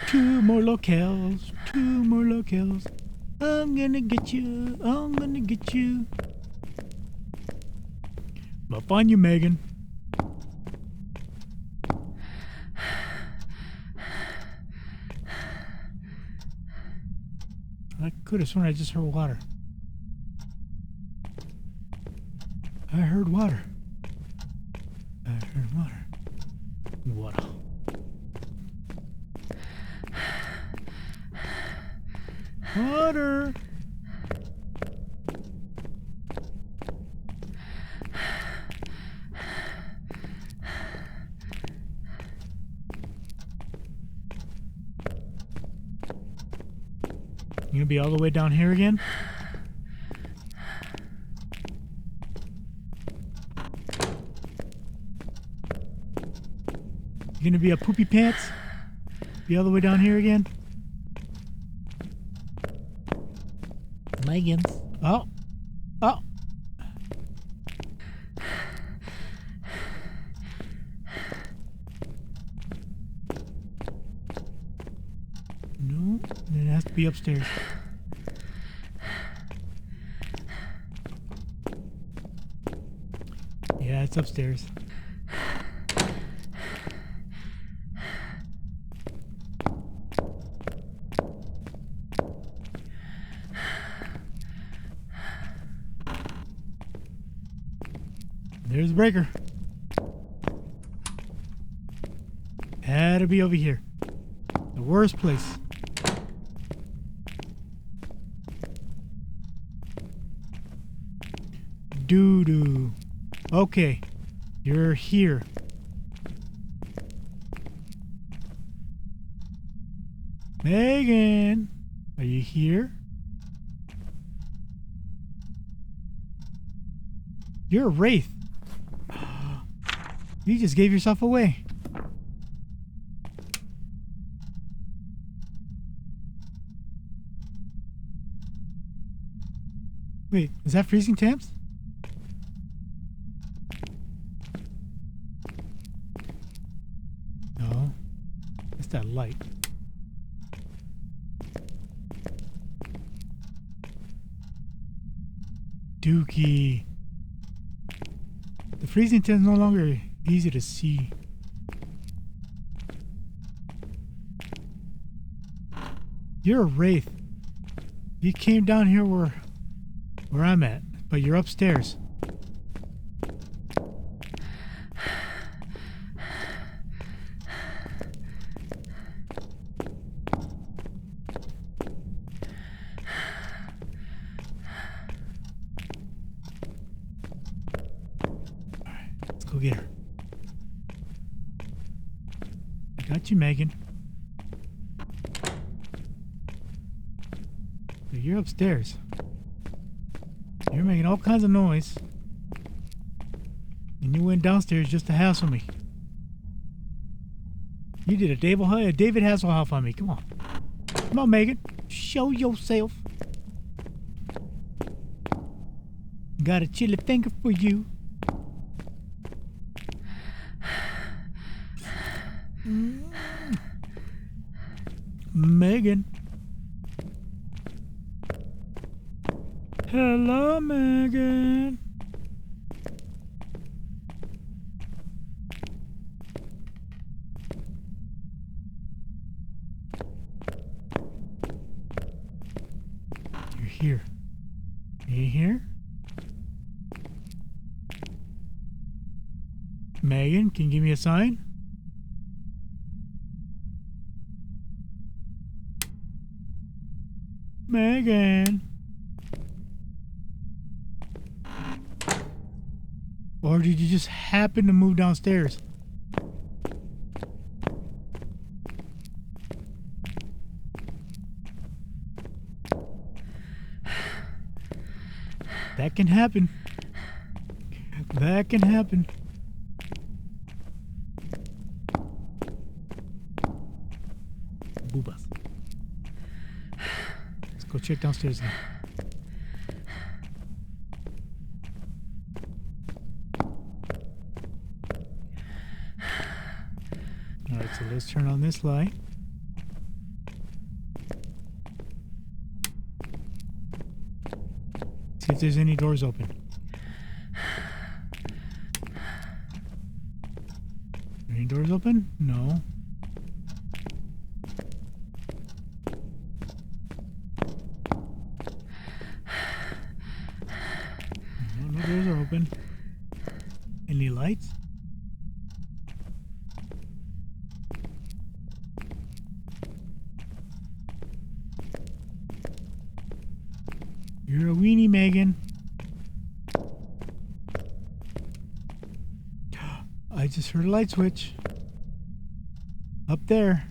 Two more locales. 2 more locales. I'm gonna get you. I'm gonna get you. I'll find you, Megan. could have sworn I just heard water. I heard water. I heard water. Water. Water. You gonna be all the way down here again? You gonna be a poopy pants? Be all the way down here again? Megan. Oh. Oh. No, then it has to be upstairs. Yeah, it's upstairs. There's the breaker. Had to be over here. The worst place. Doo-doo. Okay. You're here. Megan. Are you here? You're a Wraith. You just gave yourself away. Wait, is that freezing temps? No. It's that light. Dookie. The freezing temps no longer easy to see. You're a Wraith. You came down here where I'm at, but you're upstairs. Alright, let's go get her. I got you, Megan. So you're upstairs. You're making all kinds of noise. And you went downstairs just to hassle me. You did a David Hasselhoff on me. Come on. Come on, Megan. Show yourself. Got a chili finger for you. Megan. Hello, Megan. You're here. Are you here? Megan, can you give me a sign? Megan. Or did you just happen to move downstairs? That can happen. That can happen. Boobas. Let's go check downstairs now. Alright, so let's turn on this light. See if there's any doors open. Any doors open? No. open. Any lights? You're a weenie, Megan. I just heard a light switch. Up there.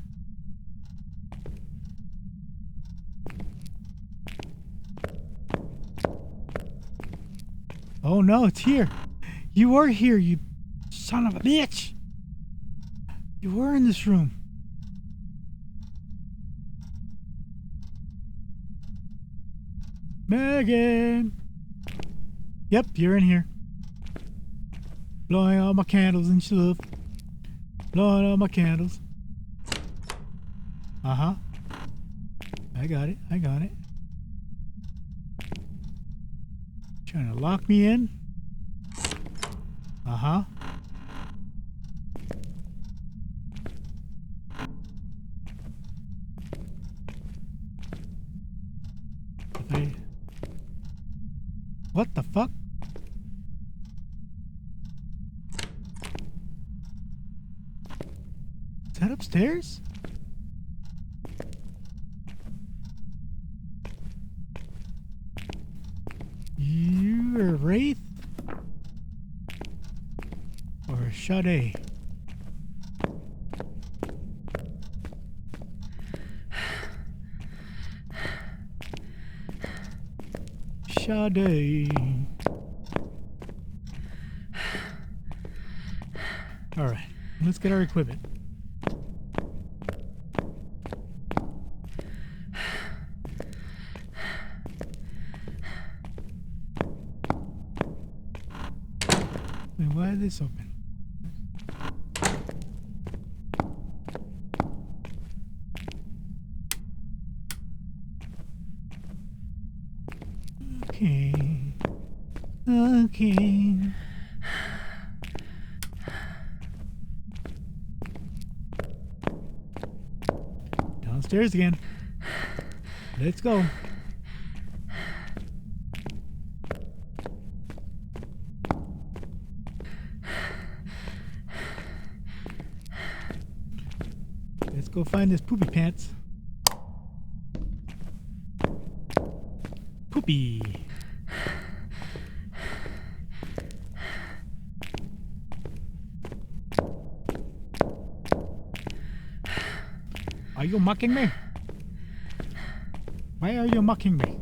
Oh no, it's here. You were here, you son of a bitch. You were in this room. Megan. Yep, you're in here. Blowing all my candles and stuff. Blowing all my candles. Uh-huh. I got it. I got it. Trying to lock me in. Uh-huh. Okay. What the fuck? Is that upstairs? You're a Wraith? Or a Sade? Sade. Alright, let's get our equipment. Wait, why is this open? Okay. Okay. Downstairs again. Let's go. Let's go find this poopy pants. Poopy. Are you mocking me? Why are you mocking me?